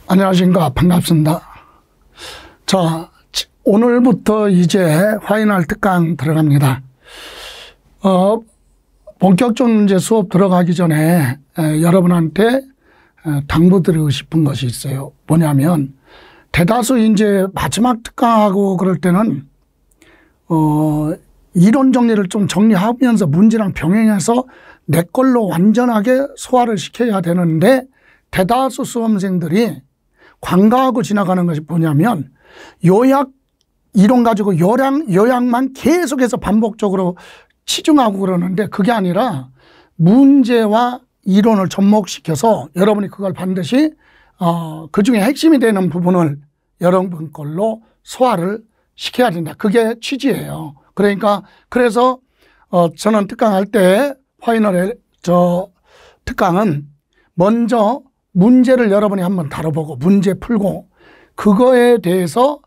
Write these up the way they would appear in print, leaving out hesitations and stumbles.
안녕하십니까. 반갑습니다. 자, 오늘부터 이제 파이널 특강 들어갑니다. 본격적으로 이제 수업 들어가기 전에 여러분한테 당부드리고 싶은 것이 있어요. 뭐냐면 대다수 이제 마지막 특강하고 그럴 때는 이론 정리를 좀 정리하면서 문제랑 병행해서 내 걸로 완전하게 소화를 시켜야 되는데 대다수 수험생들이 관과하고 지나가는 것이 뭐냐면 요약 이론 가지고 요약만 계속해서 반복적으로 치중하고 그러는데 그게 아니라 문제와 이론을 접목시켜서 여러분이 그걸 반드시 그중에 핵심이 되는 부분을 여러분 걸로 소화를 시켜야 된다. 그게 취지예요. 그러니까 그래서 저는 특강할 때 파이널의 특강은 먼저 문제를 여러분이 한번 다뤄보고 문제 풀고 그거에 대해서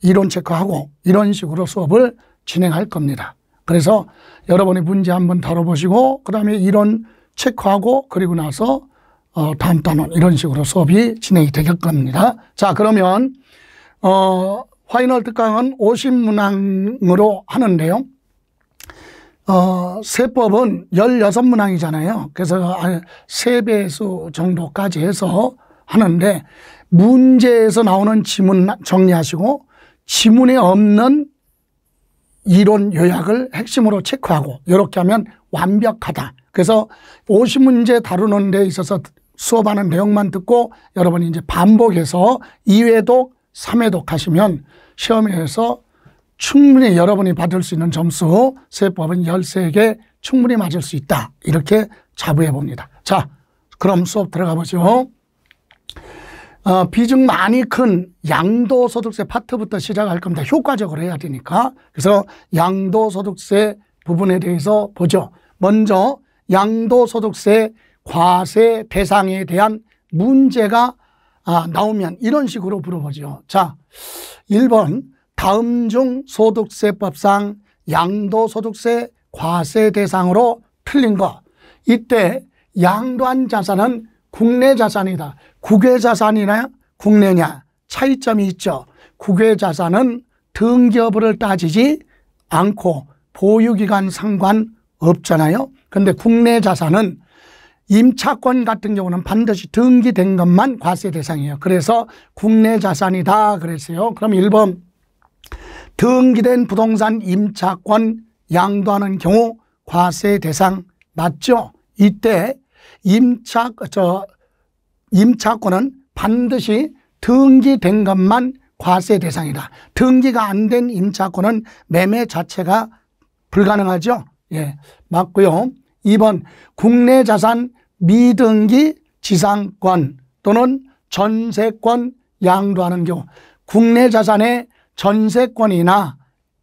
이론 체크하고 이런 식으로 수업을 진행할 겁니다. 그래서 여러분이 문제 한번 다뤄보시고 그 다음에 이론 체크하고 그리고 나서 다음 단원 이런 식으로 수업이 진행이 될 겁니다. 자, 그러면 파이널 특강은 50문항으로 하는데요. 세법은 16문항이잖아요. 그래서 3배수 정도까지 해서 하는데 문제에서 나오는 지문 정리하시고 지문에 없는 이론 요약을 핵심으로 체크하고 이렇게 하면 완벽하다. 그래서 50문제 다루는 데 있어서 수업하는 내용만 듣고 여러분이 이제 반복해서 2회독, 3회독 하시면 시험에서 충분히 여러분이 받을 수 있는 점수 세법은 13개 충분히 맞을 수 있다. 이렇게 자부해 봅니다. 자, 그럼 수업 들어가 보죠. 비중 많이 큰 양도소득세 파트부터 시작할 겁니다. 효과적으로 해야 되니까. 그래서 양도소득세 부분에 대해서 보죠. 먼저 양도소득세 과세 대상에 대한 문제가 나오면 이런 식으로 물어보죠. 자, 1번 다음 중 소득세법상 양도소득세 과세 대상으로 틀린 거. 이때 양도한 자산은 국내 자산이다. 국외 자산이냐 국내냐 차이점이 있죠. 국외 자산은 등기 여부를 따지지 않고 보유기간 상관없잖아요. 그런데 국내 자산은 임차권 같은 경우는 반드시 등기된 것만 과세 대상이에요. 그래서 국내 자산이다 그랬어요. 그럼 1번 등기된 부동산 임차권 양도하는 경우 과세 대상 맞죠? 이때 임차권은 반드시 등기된 것만 과세 대상이다. 등기가 안 된 임차권은 매매 자체가 불가능하죠? 예, 맞고요. 2번 국내 자산 미등기 지상권 또는 전세권 양도하는 경우 국내 자산의 전세권이나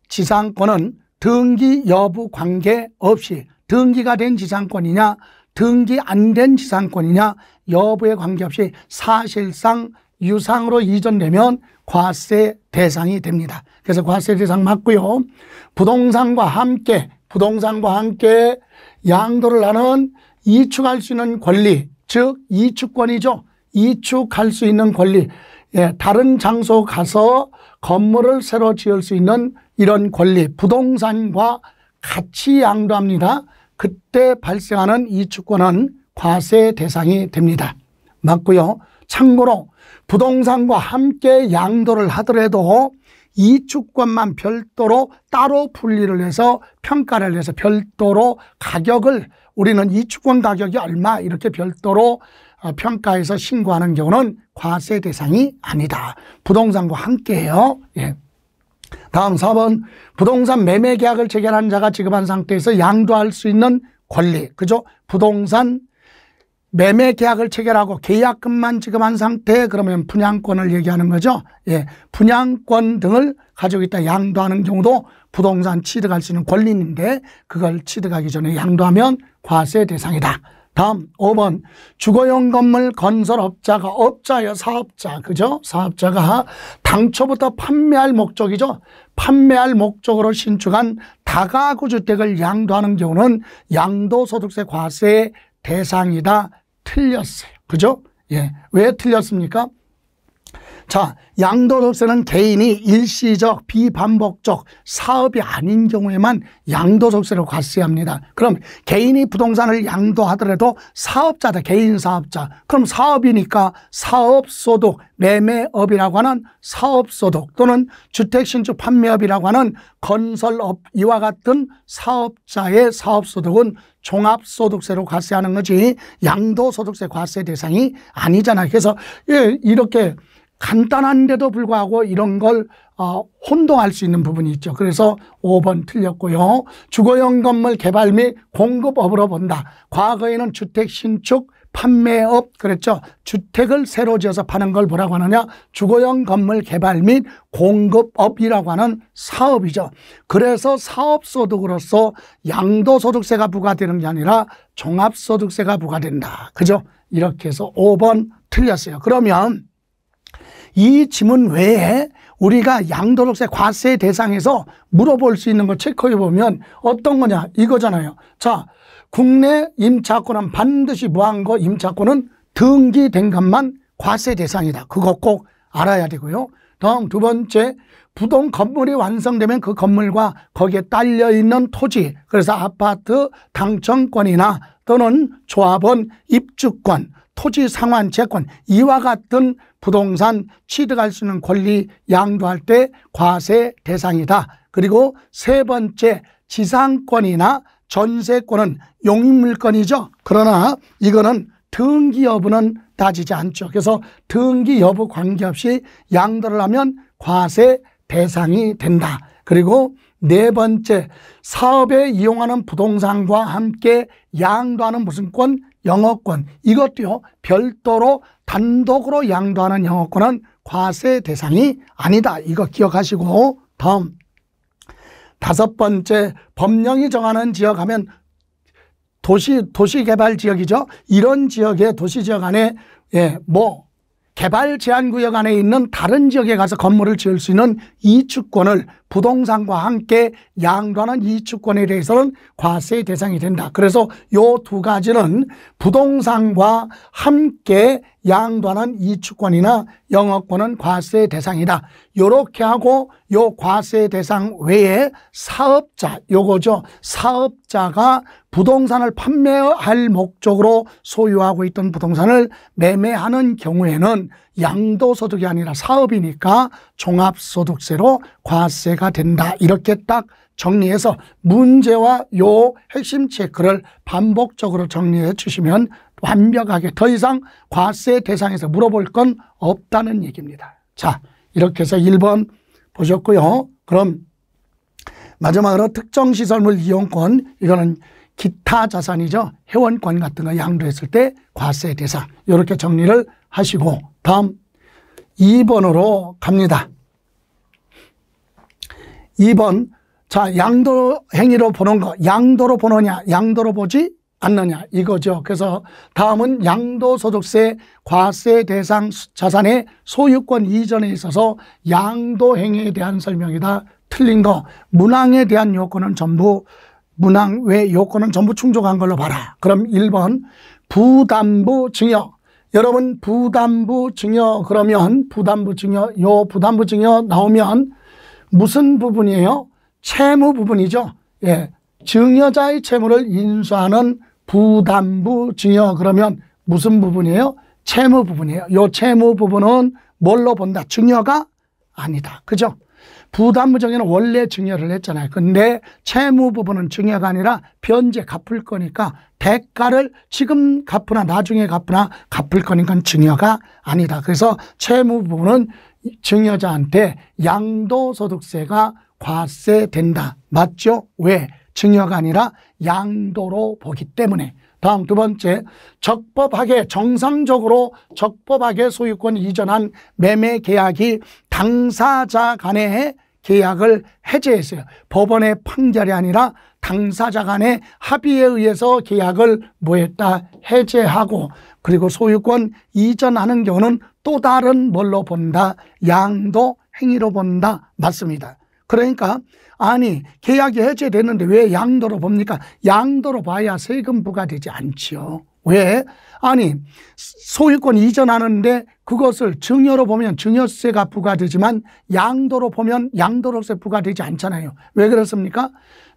지상권은 등기 여부 관계없이 등기가 된 지상권이냐 등기 안 된 지상권이냐 여부에 관계없이 사실상 유상으로 이전되면 과세 대상이 됩니다. 그래서 과세 대상 맞고요. 부동산과 함께 양도를 하는 이축할 수 있는 권리, 즉 이축권이죠. 이축할 수 있는 권리, 다른 장소 가서 건물을 새로 지을 수 있는 이런 권리, 부동산과 같이 양도합니다. 그때 발생하는 이축권은 과세 대상이 됩니다. 맞고요. 참고로 부동산과 함께 양도를 하더라도 이축권만 별도로 따로 분리를 해서 평가를 해서 별도로 가격을 우리는 이축권 가격이 얼마 이렇게 별도로 평가해서 신고하는 경우는 과세 대상이 아니다. 부동산과 함께해요. 예. 다음 4번 부동산 매매 계약을 체결한 자가 지급한 상태에서 양도할 수 있는 권리. 그죠? 부동산 매매 계약을 체결하고 계약금만 지급한 상태 그러면 분양권을 얘기하는 거죠. 예, 분양권 등을 가지고 있다 양도하는 경우도 부동산 취득할 수 있는 권리인데 그걸 취득하기 전에 양도하면 과세 대상이다. 다음 5번 주거용 건물 건설업자가 업자예요. 사업자. 그죠? 사업자가 당초부터 판매할 목적이죠. 판매할 목적으로 신축한 다가구 주택을 양도하는 경우는 양도소득세 과세 대상이다. 틀렸어요. 그죠? 예, 왜 틀렸습니까? 자, 양도소득세는 개인이 일시적 비반복적 사업이 아닌 경우에만 양도소득세를 과세합니다. 그럼 개인이 부동산을 양도하더라도 사업자다, 개인 사업자. 그럼 사업이니까 사업소득, 매매업이라고 하는 사업소득 또는 주택신축 판매업이라고 하는 건설업, 이와 같은 사업자의 사업소득은 종합소득세로 과세하는 거지 양도소득세 과세 대상이 아니잖아요. 그래서 이렇게 간단한데도 불구하고 이런 걸 혼동할 수 있는 부분이 있죠. 그래서 5번 틀렸고요. 주거용 건물 개발 및 공급업으로 본다. 과거에는 주택 신축 판매업 그랬죠. 주택을 새로 지어서 파는 걸 뭐라고 하느냐, 주거용 건물 개발 및 공급업이라고 하는 사업이죠. 그래서 사업소득으로서 양도소득세가 부과되는 게 아니라 종합소득세가 부과된다. 그죠? 이렇게 해서 5번 틀렸어요. 그러면 이 지문 외에 우리가 양도소득세 과세 대상에서 물어볼 수 있는 걸 체크해 보면 어떤 거냐, 이거잖아요. 자, 국내 임차권은 반드시 무한거 임차권은 등기된 것만 과세 대상이다. 그거 꼭 알아야 되고요. 다음 두 번째, 건물이 완성되면 그 건물과 거기에 딸려 있는 토지, 그래서 아파트 당첨권이나 또는 조합원 입주권, 토지 상환 채권, 이와 같은 부동산 취득할 수 있는 권리 양도할 때 과세 대상이다. 그리고 세 번째, 지상권이나 전세권은 용익물권이죠. 그러나 이거는 등기 여부는 따지지 않죠. 그래서 등기 여부 관계없이 양도를 하면 과세 대상이 된다. 그리고 네 번째, 사업에 이용하는 부동산과 함께 양도하는 무슨 권? 영업권. 이것도요, 별도로 단독으로 양도하는 영업권은 과세 대상이 아니다. 이거 기억하시고, 다음 다섯 번째, 법령이 정하는 지역 하면 도시개발지역이죠. 이런 지역의 도시지역 안에 개발 제한구역 안에 있는 다른 지역에 가서 건물을 지을 수 있는 이주권을 부동산과 함께 양도하는 이주권에 대해서는 과세 대상이 된다. 그래서 요 두 가지는 부동산과 함께 양도하는 이주권이나 영업권은 과세 대상이다. 요렇게 하고 요 과세 대상 외에 사업자, 요거죠. 사업자가 부동산을 판매할 목적으로 소유하고 있던 부동산을 매매하는 경우에는 양도소득이 아니라 사업이니까 종합소득세로 과세가 된다. 이렇게 딱 정리해서 문제와 요 핵심 체크를 반복적으로 정리해 주시면 완벽하게 더 이상 과세 대상에서 물어볼 건 없다는 얘기입니다. 자, 이렇게 해서 1번 보셨고요. 그럼 마지막으로 특정시설물 이용권, 이거는 기타 자산이죠. 회원권 같은 거 양도했을 때 과세 대상, 이렇게 정리를 하시고 다음 2번으로 갑니다. 2번, 자, 양도 행위로 보는 거, 양도로 보느냐, 양도로 보지 않느냐, 이거죠. 그래서 다음은 양도소득세 과세 대상 자산의 소유권 이전에 있어서 양도 행위에 대한 설명이다. 틀린 거, 문항에 대한 요건은 전부, 문항 외 요건은 전부 충족한 걸로 봐라. 그럼 1번, 부담부 증여. 여러분, 부담부 증여 그러면 부담부 증여, 요 부담부 증여 나오면 무슨 부분이에요? 채무 부분이죠. 예. 증여자의 채무를 인수하는 부담부 증여 그러면 무슨 부분이에요? 채무 부분이에요. 요 채무 부분은 뭘로 본다? 증여가 아니다. 그죠? 부담부 증여는 원래 증여를 했잖아요. 근데 채무 부분은 증여가 아니라 변제 갚을 거니까 대가를 지금 갚으나 나중에 갚으나 갚을 거니까 증여가 아니다. 그래서 채무 부분은 증여자한테 양도소득세가 과세된다. 맞죠? 왜? 증여가 아니라 양도로 보기 때문에. 다음 두 번째, 적법하게 정상적으로 적법하게 소유권 이전한 매매 계약이 당사자 간의 계약을 해제했어요. 법원의 판결이 아니라 당사자 간의 합의에 의해서 계약을 뭐했다? 해제하고, 그리고 소유권 이전하는 경우는 또 다른 뭘로 본다? 양도 행위로 본다. 맞습니다. 그러니까 아니 계약이 해제됐는데 왜 양도로 봅니까? 양도로 봐야 세금 부과되지 않지요. 왜? 아니, 소유권 이전하는데 그것을 증여로 보면 증여세가 부과되지만 양도로 보면 양도로세 부과되지 않잖아요. 왜 그렇습니까?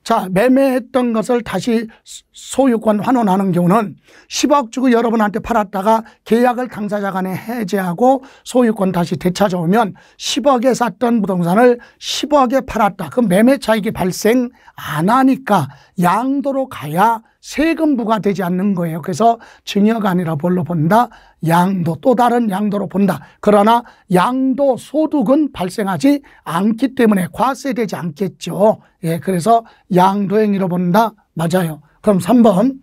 자, 매매했던 것을 다시 소유권 환원하는 경우는 10억 주고 여러분한테 팔았다가 계약을 당사자 간에 해제하고 소유권 다시 되찾아오면 10억에 샀던 부동산을 10억에 팔았다. 그 매매 차익이 발생 안 하니까 양도로 가야 세금 부과되지 않는 거예요. 그래서 증여가 아니라 뭘로 본다? 양도, 또 다른 양도로 본다. 그러나 양도 소득은 발생하지 않기 때문에 과세되지 않겠죠. 예, 그래서 양도행위로 본다. 맞아요. 그럼 3번.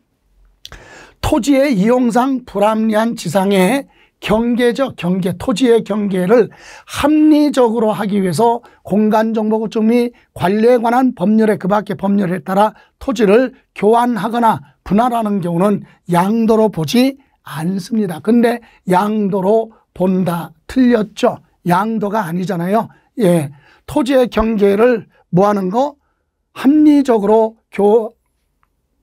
토지의 이용상 불합리한 지상의 경계죠. 경계, 토지의 경계를 합리적으로 하기 위해서 공간정보구축 및 관리에 관한 법률에 그 밖의 법률에 따라 토지를 교환하거나 분할하는 경우는 양도로 보지 않습니다. 근데 양도로 본다. 틀렸죠. 양도가 아니잖아요. 예, 토지의 경계를 뭐 하는 거? 합리적으로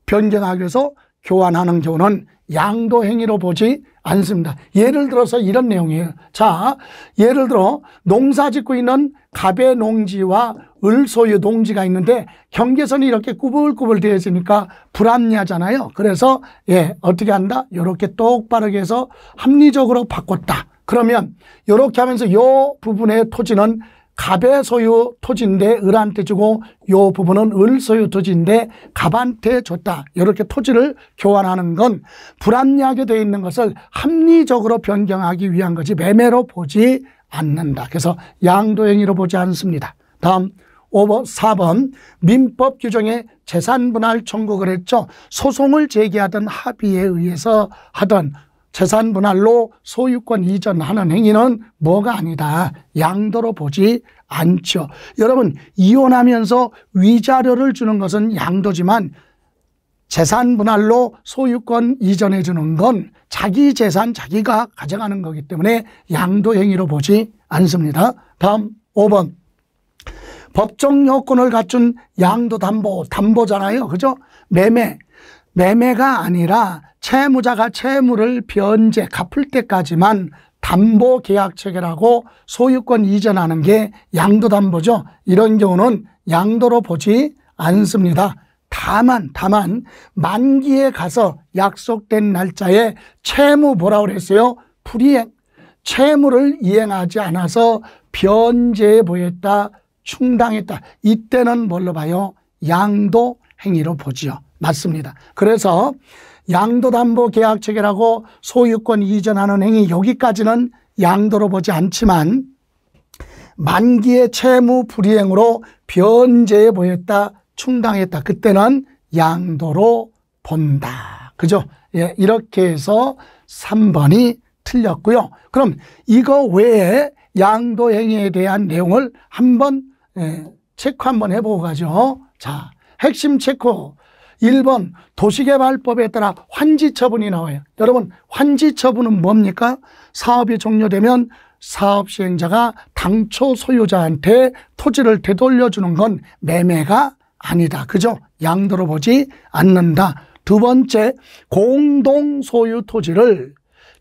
변경하기 위해서 교환하는 경우는 양도 행위로 보지 않습니다. 예를 들어서 이런 내용이에요. 자, 예를 들어 농사 짓고 있는 갑의 농지와 을소유 농지가 있는데 경계선이 이렇게 꾸불꾸불 되어지니까 불합리하잖아요. 그래서 예, 어떻게 한다? 이렇게 똑바르게 해서 합리적으로 바꿨다. 그러면 이렇게 하면서 이 부분의 토지는 갑의 소유 토지인데 을한테 주고 이 부분은 을 소유 토지인데 갑한테 줬다. 이렇게 토지를 교환하는 건 불합리하게 되어 있는 것을 합리적으로 변경하기 위한 거지 매매로 보지 않는다. 그래서 양도행위로 보지 않습니다. 다음 4번 민법 규정에 재산분할 청구를 했죠. 소송을 제기하던 합의에 의해서 하던 재산분할로 소유권 이전하는 행위는 뭐가 아니다. 양도로 보지 않죠. 여러분, 이혼하면서 위자료를 주는 것은 양도지만 재산분할로 소유권 이전해 주는 건 자기 재산 자기가 가져가는 거기 때문에 양도 행위로 보지 않습니다. 다음 5번. 법정 요건을 갖춘 양도담보, 담보잖아요. 그죠? 매매가 아니라 채무자가 채무를 변제, 갚을 때까지만 담보 계약 체결하고 소유권 이전하는 게 양도담보죠. 이런 경우는 양도로 보지 않습니다. 다만 만기에 가서 약속된 날짜에 채무 뭐라고 그랬어요? 불이행. 채무를 이행하지 않아서 변제해 보였다, 충당했다. 이때는 뭘로 봐요? 양도 행위로 보죠. 맞습니다. 그래서 양도담보 계약 체결하고 소유권 이전하는 행위 여기까지는 양도로 보지 않지만 만기의 채무 불이행으로 변제해 보였다, 충당했다. 그때는 양도로 본다. 그죠? 예, 이렇게 해서 3번이 틀렸고요. 그럼 이거 외에 양도 행위에 대한 내용을 한번 체크 한번 해보고 가죠. 자, 핵심 체크. 1번 도시개발법에 따라 환지처분이 나와요. 여러분, 환지처분은 뭡니까? 사업이 종료되면 사업 시행자가 당초 소유자한테 토지를 되돌려주는 건 매매가 아니다. 그죠? 양도로 보지 않는다. 두 번째, 공동 소유 토지를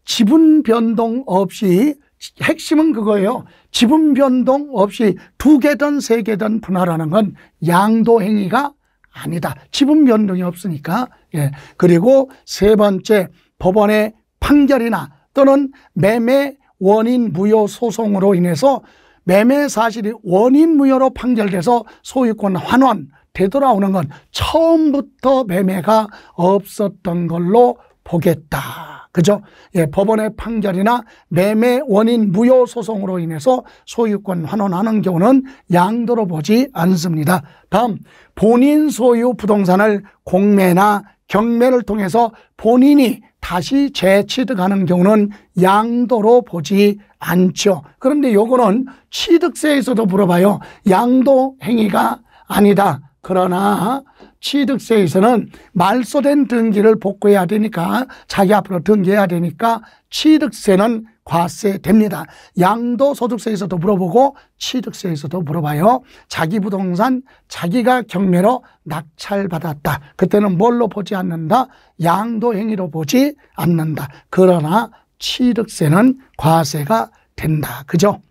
지분 변동 없이, 핵심은 그거예요. 지분 변동 없이 2개든 3개든 분할하는 건 양도 행위가 아니다. 지분 변동이 없으니까. 예. 그리고 세 번째, 법원의 판결이나 또는 매매 원인 무효 소송으로 인해서 매매 사실이 원인 무효로 판결돼서 소유권 환원 되돌아오는 건 처음부터 매매가 없었던 걸로 보겠다. 그죠? 예, 법원의 판결이나 매매 원인 무효 소송으로 인해서 소유권 환원하는 경우는 양도로 보지 않습니다. 다음, 본인 소유 부동산을 공매나 경매를 통해서 본인이 다시 재취득하는 경우는 양도로 보지 않죠. 그런데 요거는 취득세에서도 물어봐요. 양도 행위가 아니다. 그러나 취득세에서는 말소된 등기를 복구해야 되니까, 자기 앞으로 등기해야 되니까 취득세는 과세됩니다. 양도소득세에서도 물어보고 취득세에서도 물어봐요. 자기 부동산 자기가 경매로 낙찰받았다. 그때는 뭘로 보지 않는다? 양도행위로 보지 않는다. 그러나 취득세는 과세가 된다. 그죠?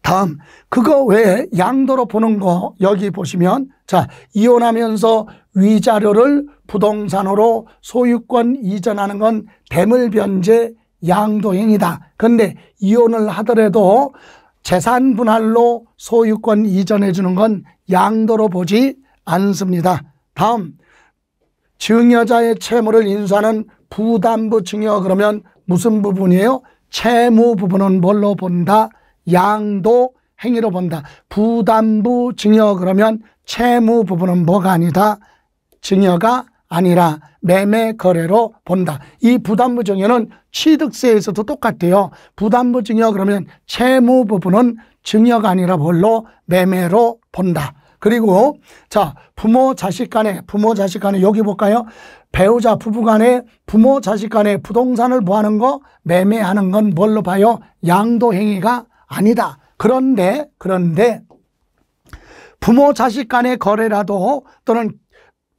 다음, 그거 외에 양도로 보는 거 여기 보시면, 자, 이혼하면서 위자료를 부동산으로 소유권 이전하는 건 대물변제 양도행위다. 그런데 이혼을 하더라도 재산 분할로 소유권 이전해 주는 건 양도로 보지 않습니다. 다음, 증여자의 채무를 인수하는 부담부 증여, 그러면 무슨 부분이에요? 채무 부분은 뭘로 본다? 양도 행위로 본다. 부담부 증여, 그러면 채무 부분은 뭐가 아니다? 증여가 아니라 매매 거래로 본다. 이 부담부 증여는 취득세에서도 똑같아요. 부담부 증여 그러면 채무 부분은 증여가 아니라 뭘로? 매매로 본다. 그리고 자, 부모 자식 간에 여기 볼까요? 배우자 부부 간에 부모 자식 간에 부동산을 뭐 하는 거? 매매하는 건 뭘로 봐요? 양도 행위가 아니다. 그런데 부모 자식 간의 거래라도 또는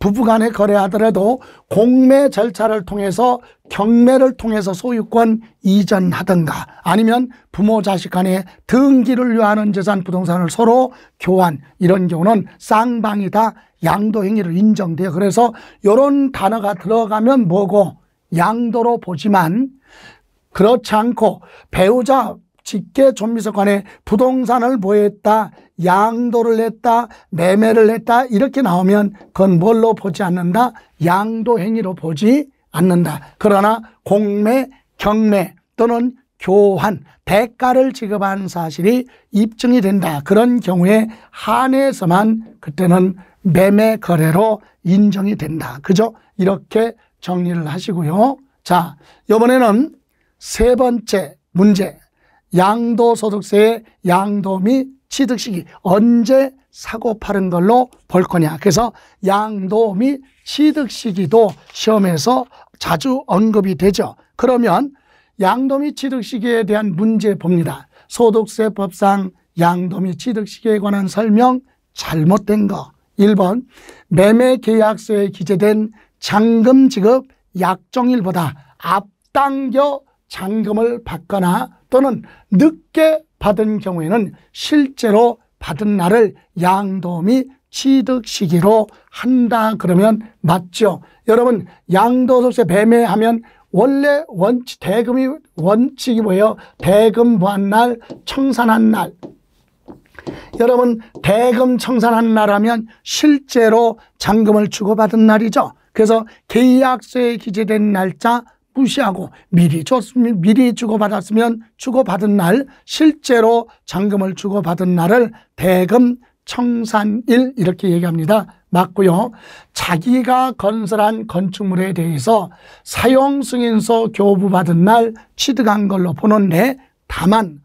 부부 간의 거래하더라도 공매 절차를 통해서 경매를 통해서 소유권 이전하든가 아니면 부모 자식 간의 등기를 요하는 재산 부동산을 서로 교환, 이런 경우는 쌍방이 다 양도 행위로 인정돼요. 그래서 이런 단어가 들어가면 뭐고? 양도로 보지만 그렇지 않고 배우자 직계 존비속 간에 부동산을 보였다, 양도를 했다, 매매를 했다 이렇게 나오면 그건 뭘로 보지 않는다? 양도 행위로 보지 않는다. 그러나 공매, 경매 또는 교환, 대가를 지급한 사실이 입증이 된다. 그런 경우에 한해서만 그때는 매매 거래로 인정이 된다. 그죠? 이렇게 정리를 하시고요. 자, 이번에는 세 번째 문제. 양도소득세의 양도 및 취득 시기, 언제 사고 파는 걸로 볼 거냐. 그래서 양도 및 취득 시기도 시험에서 자주 언급이 되죠. 그러면 양도 및 취득 시기에 대한 문제 봅니다. 소득세법상 양도 및 취득 시기에 관한 설명 잘못된 거. 1번, 매매계약서에 기재된 잔금 지급 약정일보다 앞당겨 잔금을 받거나 또는 늦게 받은 경우에는 실제로 받은 날을 양도 및 취득 시기로 한다. 그러면 맞죠? 여러분, 양도소득세 매매하면 원래 대금이 원칙이 뭐예요? 대금 보한 날, 청산한 날. 여러분, 대금 청산한 날 하면 실제로 잔금을 주고받은 날이죠. 그래서 계약서에 기재된 날짜 무시하고 미리 주고받았으면 주고받은 날, 실제로 잔금을 주고받은 날을 대금 청산일 이렇게 얘기합니다. 맞고요. 자기가 건설한 건축물에 대해서 사용승인서 교부받은 날 취득한 걸로 보는데, 다만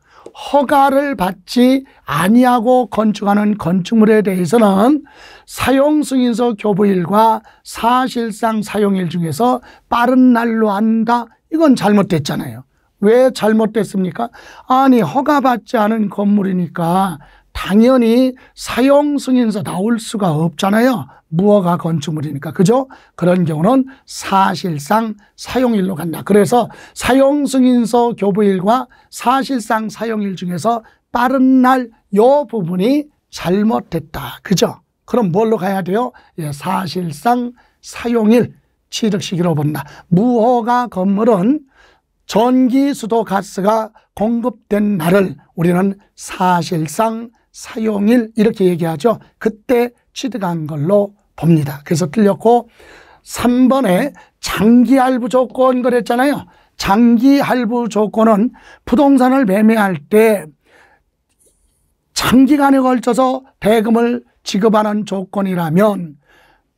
허가를 받지 아니하고 건축하는 건축물에 대해서는 사용승인서 교부일과 사실상 사용일 중에서 빠른 날로 한다. 이건 잘못됐잖아요. 왜 잘못됐습니까? 아니, 허가받지 않은 건물이니까 당연히 사용승인서 나올 수가 없잖아요. 무허가 건축물이니까. 그죠? 그런 경우는 사실상 사용일로 간다. 그래서 사용승인서 교부일과 사실상 사용일 중에서 빠른 날 요 부분이 잘못됐다. 그죠? 그럼 뭘로 가야 돼요? 예, 사실상 사용일 취득 시기로 본다. 무허가 건물은 전기, 수도, 가스가 공급된 날을 우리는 사실상 사용일 이렇게 얘기하죠. 그때 취득한 걸로 봅니다. 그래서 틀렸고, 3번에 장기 할부 조건 그랬잖아요. 장기 할부 조건은 부동산을 매매할 때 장기간에 걸쳐서 대금을 지급하는 조건이라면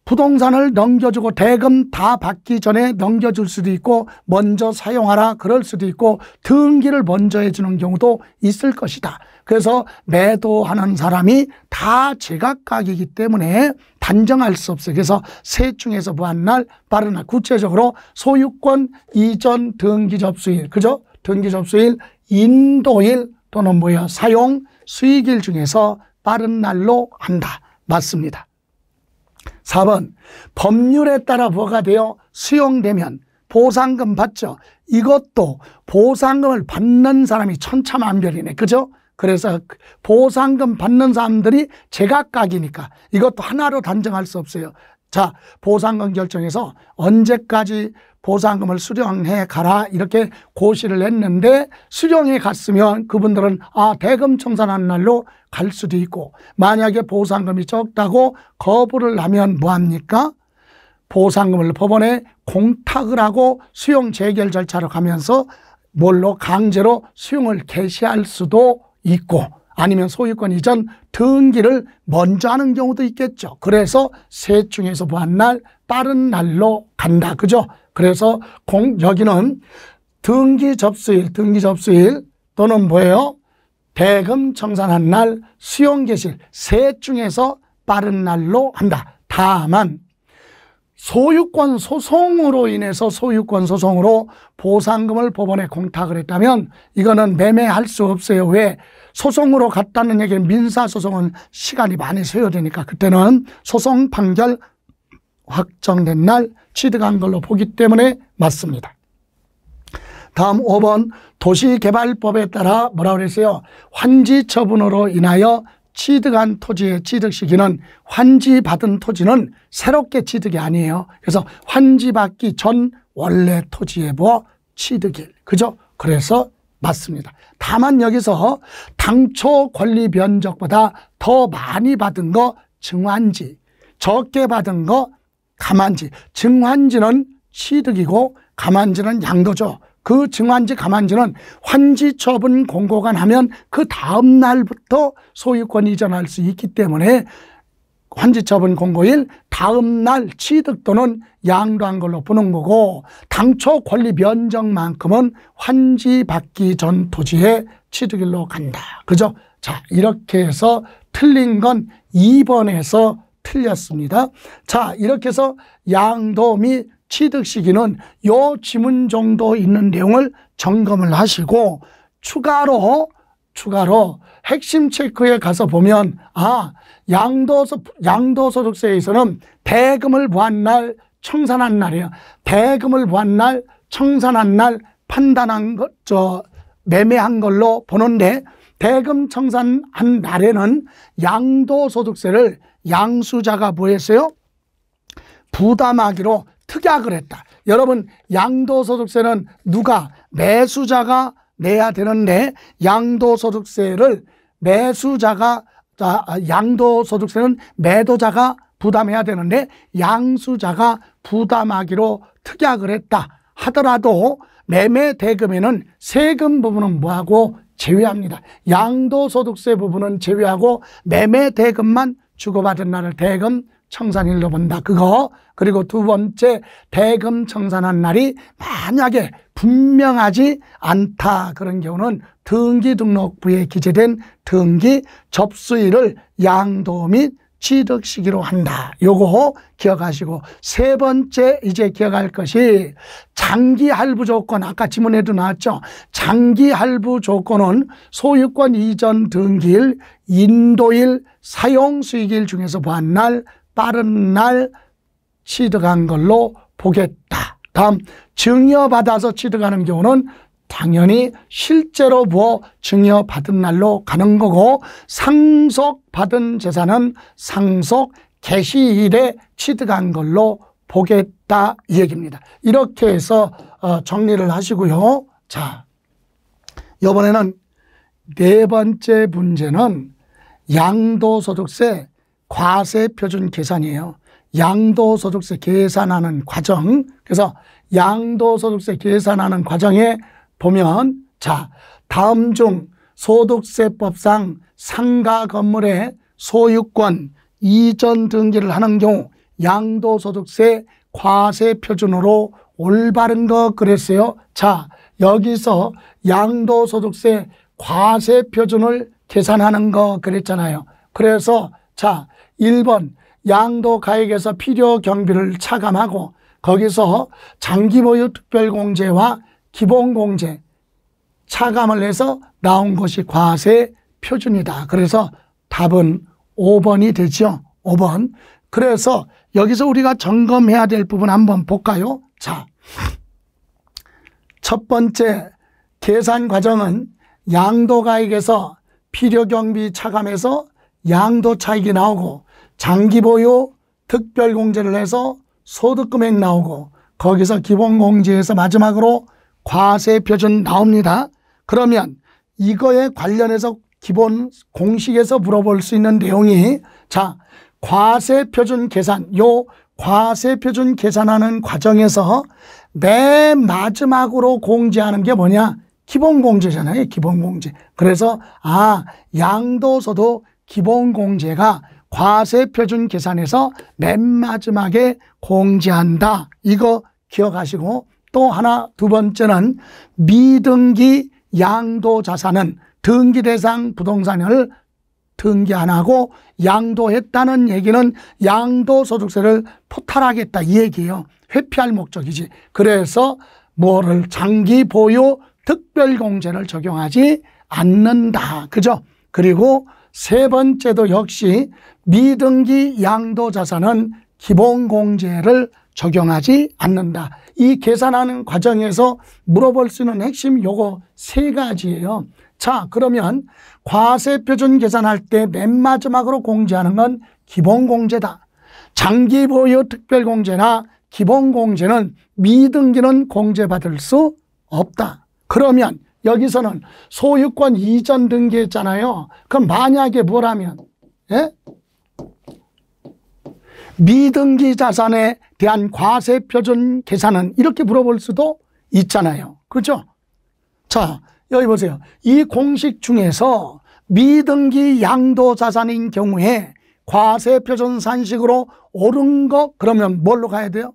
부동산을 넘겨주고 대금 다 받기 전에 넘겨줄 수도 있고 먼저 사용하라 그럴 수도 있고 등기를 먼저 해주는 경우도 있을 것이다. 그래서 매도하는 사람이 다 제각각이기 때문에 단정할 수 없어요. 그래서 셋 중에서 뭐한 날, 빠른 날. 구체적으로 소유권 이전 등기 접수일, 그죠? 등기 접수일, 인도일 또는 뭐야 사용 수익일 중에서 빠른 날로 한다. 맞습니다. 4번 법률에 따라 부과되어 수용되면 보상금 받죠. 이것도 보상금을 받는 사람이 천차만별이네. 그죠? 그래서 보상금 받는 사람들이 제각각이니까 이것도 하나로 단정할 수 없어요. 자, 보상금 결정해서 언제까지 보상금을 수령해 가라 이렇게 고시를 했는데 수령해 갔으면 그분들은 대금 청산하는 날로 갈 수도 있고, 만약에 보상금이 적다고 거부를 하면 뭐합니까? 보상금을 법원에 공탁을 하고 수용 재결 절차로 가면서 뭘로 강제로 수용을 개시할 수도 있고, 아니면 소유권 이전 등기를 먼저 하는 경우도 있겠죠. 그래서 셋 중에서 뭐한 날? 빠른 날로 간다. 그죠? 그래서 여기는 등기 접수일 또는 뭐예요? 대금 청산한 날, 수용 개시일 셋 중에서 빠른 날로 한다. 다만 소유권 소송으로 인해서 소유권 소송으로 보상금을 법원에 공탁을 했다면 이거는 매매할 수 없어요. 왜? 소송으로 갔다는 얘기는 민사소송은 시간이 많이 소요되니까 그때는 소송 판결 확정된 날 취득한 걸로 보기 때문에 맞습니다. 다음 5번 도시개발법에 따라 뭐라고 그랬어요? 환지 처분으로 인하여 취득한 토지의 취득 시기는 환지받은 토지는 새롭게 취득이 아니에요. 그래서 환지받기 전 원래 토지의 취득일. 그죠? 그래서 맞습니다. 다만 여기서 당초 권리 변적보다 더 많이 받은 거 증환지, 적게 받은 거 가만지. 증환지는 취득이고 가만지는 양도죠. 그 증환지 가만지는 환지 처분 공고가 나면 그 다음 날부터 소유권 이전할 수 있기 때문에 환지 처분 공고일 다음 날 취득 또는 양도한 걸로 보는 거고, 당초 권리 변정만큼은 환지 받기 전 토지의 취득일로 간다. 그죠? 자, 이렇게 해서 틀린 건 2번에서 틀렸습니다. 자, 이렇게 해서 양도 및 취득 시기는 요 지문 정도 있는 내용을 점검을 하시고 추가로 핵심 체크에 가서 보면 양도소득세에서는 대금을 부한 날, 청산한 날이에요. 대금을 부한 날, 청산한 날 판단한 매매한 걸로 보는데, 대금 청산한 날에는 양도소득세를 양수자가 뭐 했어요? 부담하기로 특약을 했다. 여러분, 양도소득세는 누가? 매수자가 내야 되는데 양도소득세는 매도자가 부담해야 되는데 양수자가 부담하기로 특약을 했다 하더라도 매매 대금에는 세금 부분은 뭐하고 제외합니다. 양도소득세 부분은 제외하고 매매 대금만 주고받은 날을 대금 청산일로 본다. 그거. 그리고 두 번째, 대금 청산한 날이 만약에 분명하지 않다 그런 경우는 등기등록부에 기재된 등기 접수일을 양도 및 취득 시기로 한다. 요거 기억하시고, 세 번째 이제 기억할 것이 장기 할부 조건. 아까 지문에도 나왔죠. 장기 할부 조건은 소유권 이전 등기일, 인도일, 사용 수익일 중에서 보한 날, 빠른 날 취득한 걸로 보겠다. 다음, 증여받아서 취득하는 경우는 당연히 실제로 증여받은 날로 가는 거고, 상속받은 재산은 상속 개시일에 취득한 걸로 보겠다 이 얘기입니다. 이렇게 해서 정리를 하시고요. 자, 이번에는 네 번째 문제는 양도소득세 과세표준 계산이에요. 양도소득세 계산하는 과정. 그래서 양도소득세 계산하는 과정에 보면, 자, 다음 중 소득세법상 상가 건물의 소유권 이전 등기를 하는 경우 양도소득세 과세표준으로 올바른 거 그랬어요. 자, 여기서 양도소득세 과세표준을 계산하는 거 그랬잖아요. 그래서 자, 1번 양도가액에서 필요 경비를 차감하고 거기서 장기보유 특별공제와 기본공제 차감을 해서 나온 것이 과세 표준이다. 그래서 답은 5번이 되죠. 5번. 그래서 여기서 우리가 점검해야 될 부분 한번 볼까요? 자, 첫 번째 계산 과정은 양도가액에서 필요경비 차감해서 양도차익이 나오고 장기보유 특별공제를 해서 소득금액 나오고 거기서 기본공제에서 마지막으로 과세표준 나옵니다. 그러면 이거에 관련해서 기본 공식에서 물어볼 수 있는 내용이 자, 과세표준 계산, 요 과세표준 계산하는 과정에서 맨 마지막으로 공제하는 게 뭐냐? 기본공제잖아요. 기본공제. 그래서 양도소득 기본공제가 과세표준 계산에서 맨 마지막에 공제한다. 이거 기억하시고 또 하나 두 번째는 미등기 양도자산은 등기대상 부동산을 등기 안 하고 양도했다는 얘기는 양도소득세를 포탈하겠다 이 얘기예요. 회피할 목적이지. 그래서 뭐를 장기보유 특별공제를 적용하지 않는다. 그죠? 그리고 세 번째도 역시 미등기 양도자산은 기본공제를 적용하지 않는다. 이 계산하는 과정에서 물어볼 수 있는 핵심 요거 세 가지예요. 자, 그러면 과세표준 계산할 때 맨 마지막으로 공제하는 건 기본공제다. 장기보유 특별공제나 기본공제는 미등기는 공제받을 수 없다. 그러면 여기서는 소유권 이전 등기했잖아요. 그럼 만약에 뭐라면 미등기 자산에 대한 과세표준 계산은 이렇게 물어볼 수도 있잖아요. 그렇죠? 자, 여기 보세요. 이 공식 중에서 미등기 양도자산인 경우에 과세표준 산식으로 옳은 거 그러면 뭘로 가야 돼요?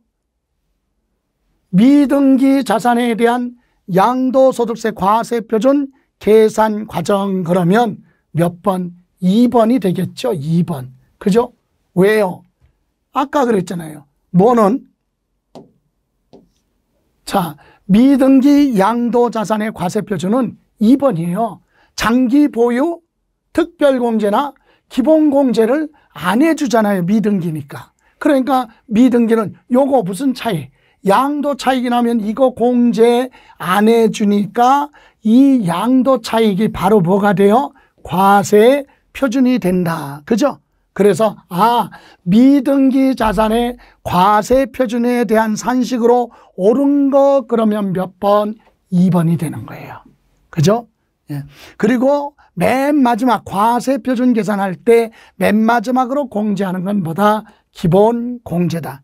미등기 자산에 대한 양도소득세 과세표준 계산 과정 그러면 몇 번? 2번이 되겠죠. 2번. 그죠? 왜요? 아까 그랬잖아요. 뭐는? 자, 미등기 양도자산의 과세표준은 2번이에요. 장기보유 특별공제나 기본공제를 안 해주잖아요. 미등기니까. 그러니까 미등기는 요거 무슨 차이? 양도 차익이 나면 이거 공제 안 해주니까 이 양도 차익이 바로 뭐가 돼요? 과세 표준이 된다. 그죠? 그래서 미등기 자산의 과세 표준에 대한 산식으로 옳은 거 그러면 몇 번? 2번이 되는 거예요. 그죠? 예. 그리고 맨 마지막 과세 표준 계산할 때 맨 마지막으로 공제하는 건 뭐다? 기본 공제다.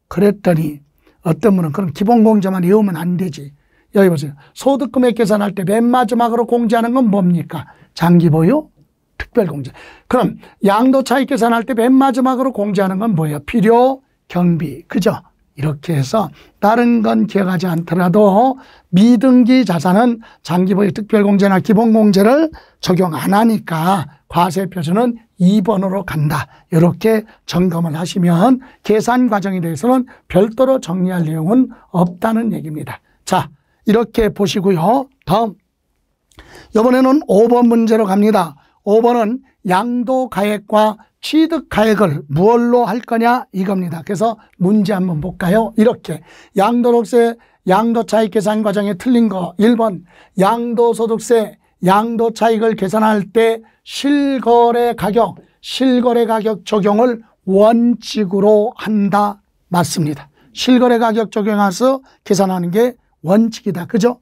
그랬더니 어떤 분은 그럼 기본 공제만 외우면 안 되지. 여기 보세요. 소득금액 계산할 때 맨 마지막으로 공제하는 건 뭡니까? 장기보유 특별공제. 그럼 양도차익 계산할 때 맨 마지막으로 공제하는 건 뭐예요? 필요 경비. 그죠? 이렇게 해서 다른 건 기억하지 않더라도 미등기 자산은 장기보유 특별공제나 기본공제를 적용 안 하니까 과세표준은 2번으로 간다. 이렇게 점검을 하시면 계산 과정에 대해서는 별도로 정리할 내용은 없다는 얘기입니다. 자, 이렇게 보시고요. 다음 이번에는 5번 문제로 갑니다. 5번은 양도가액과 취득가액을 무엇로 할 거냐 이겁니다. 그래서 문제 한번 볼까요? 이렇게 양도소득세 양도차익 계산 과정에 틀린 거 1번 양도소득세 양도차익을 계산할 때 실거래 가격 적용을 원칙으로 한다. 맞습니다. 실거래 가격 적용해서 계산하는 게 원칙이다. 그죠?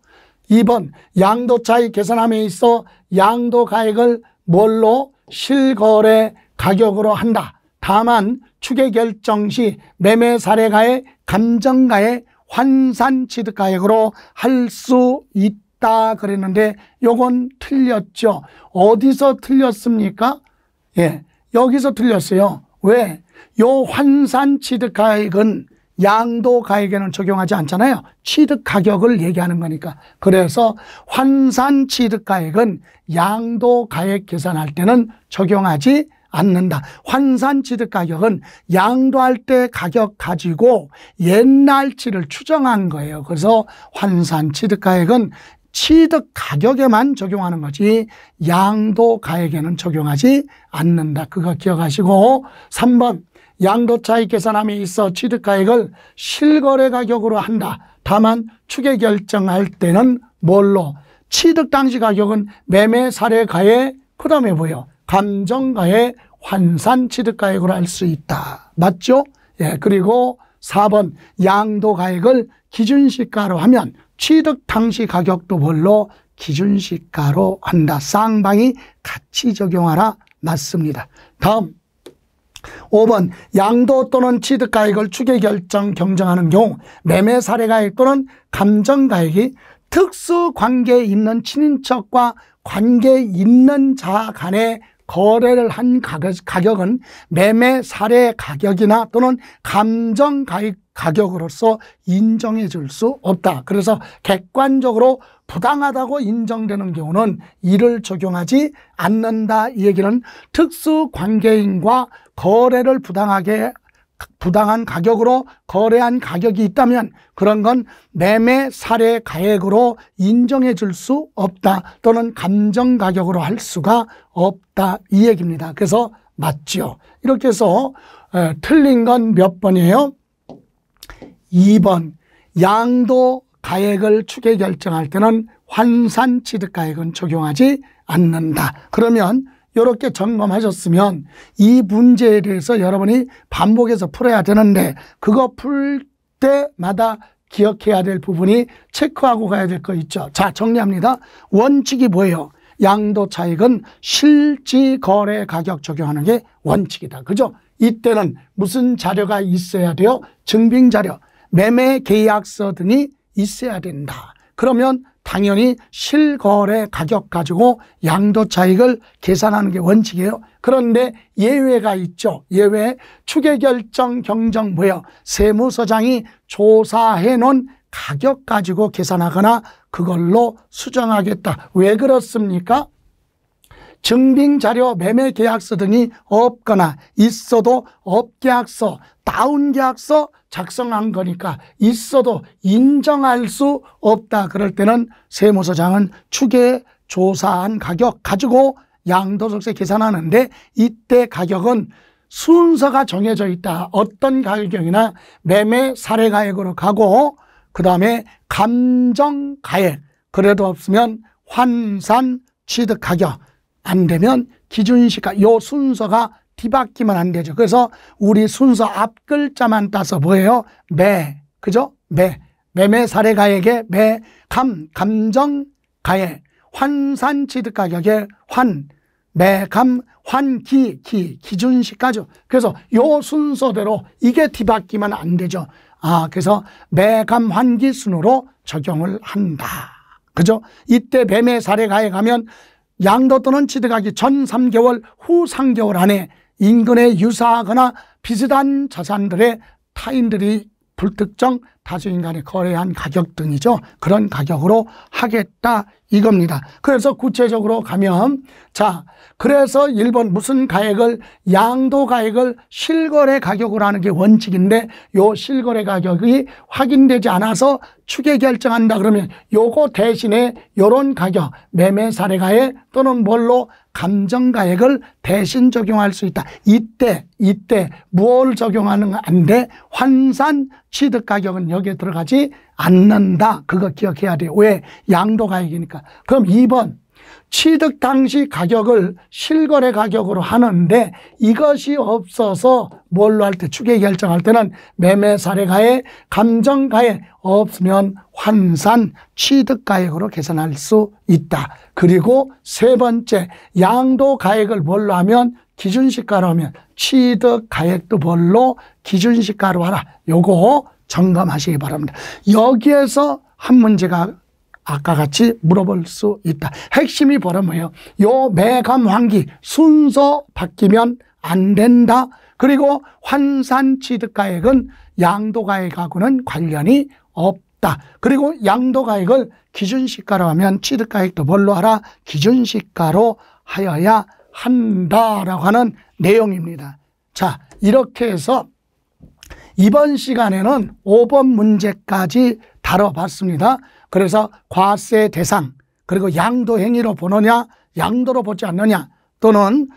2번 양도차익 계산함에 있어 양도가액을 뭘로? 실거래 가격으로 한다. 다만 추계결정 시 매매사례가액, 감정가액, 환산취득가액으로 할 수 있다 그랬는데 요건 틀렸죠. 어디서 틀렸습니까? 예, 여기서 틀렸어요. 왜? 요 환산취득가액은 양도가액에는 적용하지 않잖아요. 취득가격을 얘기하는 거니까. 그래서 환산취득가액은 양도가액 계산할 때는 적용하지 않는다. 환산취득가격은 양도할 때 가격 가지고 옛날치를 추정한 거예요. 그래서 환산취득가액은 취득 가격에만 적용하는 거지 양도가액에는 적용하지 않는다. 그거 기억하시고 3번 양도차익 계산함에 있어 취득가액을 실거래 가격으로 한다. 다만 추계 결정할 때는 뭘로? 취득 당시 가격은 매매 사례가액 그 다음에 뭐예요? 감정가액 환산 취득가액으로 할 수 있다. 맞죠? 예, 그리고 4번 양도가액을 기준시가로 하면 취득 당시 가격도 뭘로? 기준시가로 한다. 쌍방이 같이 적용하라. 맞습니다. 다음 5번 양도 또는 취득가액을 추계결정 경정하는 경우 매매 사례가액 또는 감정가액이 특수관계에 있는 친인척과 관계 있는 자 간의 거래를 한 가격은 매매 사례 가격이나 또는 감정 가격으로서 인정해 줄 수 없다. 그래서 객관적으로 부당하다고 인정되는 경우는 이를 적용하지 않는다. 이 얘기는 특수관계인과 거래를 부당한 가격으로 거래한 가격이 있다면 그런 건 매매 사례 가액으로 인정해 줄 수 없다. 또는 감정 가격으로 할 수가 없다. 이 얘기입니다. 그래서 맞죠. 이렇게 해서 틀린 건 몇 번이에요? 2번 양도 가액을 추계 결정할 때는 환산 취득 가액은 적용하지 않는다. 그러면 이렇게 점검하셨으면 이 문제에 대해서 여러분이 반복해서 풀어야 되는데 그거 풀 때마다 기억해야 될 부분이 체크하고 가야 될 거 있죠. 자, 정리합니다. 원칙이 뭐예요? 양도 차익은 실지 거래 가격 적용하는 게 원칙이다. 그죠? 이때는 무슨 자료가 있어야 돼요? 증빙 자료, 매매 계약서 등이 있어야 된다. 그러면 당연히 실거래 가격 가지고 양도 차익을 계산하는 게 원칙이에요. 그런데 예외가 있죠. 예외 추계 결정 경정 뭐예요? 세무서장이 조사해 놓은 가격 가지고 계산하거나 그걸로 수정하겠다. 왜 그렇습니까? 증빙자료, 매매계약서 등이 없거나 있어도 업계약서, 다운계약서 작성한 거니까 있어도 인정할 수 없다. 그럴 때는 세무서장은 추계 조사한 가격 가지고 양도소득세 계산하는데 이때 가격은 순서가 정해져 있다. 어떤 가격이나 매매 사례가액으로 가고 그 다음에 감정가액, 그래도 없으면 환산 취득가격, 안 되면 기준시가, 요 순서가 뒤바뀌면 안 되죠. 그래서 우리 순서 앞 글자만 따서 뭐예요? 매, 그죠? 매매 사례가액에 감정가액, 환산 취득가격에 매감, 기준시가죠. 그래서 요 순서대로 이게 뒤바뀌면 안 되죠. 그래서 매감, 환기 순으로 적용을 한다. 그죠? 이때 매매 사례가액 하면 양도 또는 취득하기 전 3개월, 후 3개월 안에 인근에 유사하거나 비슷한 자산들의 타인들이 불특정 다수인 간에 거래한 가격 등이죠. 그런 가격으로 하겠다 이겁니다. 그래서 구체적으로 가면 자, 그래서 1번 무슨 가액을 양도 가액을 실거래 가격으로 하는 게 원칙인데 요 실거래 가격이 확인되지 않아서 추계 결정한다 그러면 요거 대신에 요런 가격 매매 사례가액 또는 뭘로 감정가액을 대신 적용할 수 있다. 이때 뭘 적용하는 안 돼? 환산 취득가격은 여기에 들어가지 않는다. 그거 기억해야 돼요. 왜? 양도가액이니까. 그럼 2번 취득 당시 가격을 실거래 가격으로 하는데 이것이 없어서 뭘로 할 때 추계 결정할 때는 매매 사례가액, 감정가액 없으면 환산 취득가액으로 계산할 수 있다. 그리고 세 번째 양도가액을 뭘로 하면 기준시가로 하면 취득가액도 뭘로 기준시가로 하라. 요거 점검하시기 바랍니다. 여기에서 한 문제가 아까 같이 물어볼 수 있다. 핵심이 뭐예요? 요 매감 환기 순서 바뀌면 안 된다. 그리고 환산 취득가액은 양도가액하고는 관련이 없다. 그리고 양도가액을 기준시가로 하면 취득가액도 뭘로 하라? 기준시가로 하여야 한다라고 하는 내용입니다. 자, 이렇게 해서 이번 시간에는 5번 문제까지 다뤄봤습니다. 그래서 과세 대상, 그리고 양도 행위로 보느냐, 양도로 보지 않느냐, 또는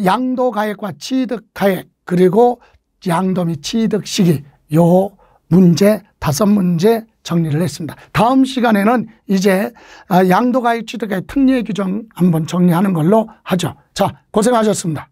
양도 가액과 취득 가액, 그리고 양도 및 취득 시기, 요 문제 5문제 정리를 했습니다. 다음 시간에는 이제 양도 가액, 취득 가액 특례 규정 한번 정리하는 걸로 하죠. 자, 고생하셨습니다.